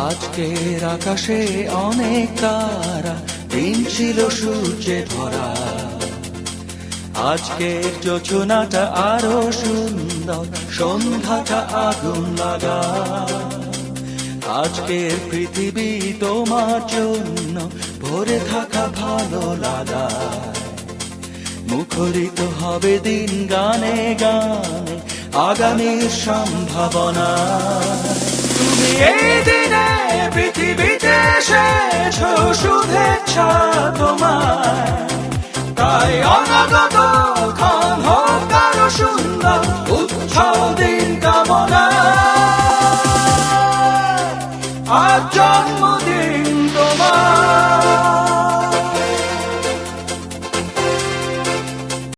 আজকের আকাশে অনেক তারা, দিন ছিল সূর্যে ভরা। আজকের যোজনাটা আরো সুন্দর, সন্ধ্যাটা আগুন লাগা। আজকের পৃথিবী তোমার জন্য ভরে থাকা ভালো লাগা। মুখরিত হবে দিন গানে গানে, আগামীর সম্ভাবনা। তুমি এই দিনে পৃথিবীতে এসেছো, শুভেচ্ছা তোমার। তাই অনাগত ক্ষণ হোক আরো সুন্দর, উৎসব দিন কামনা। আজ জন্মদিন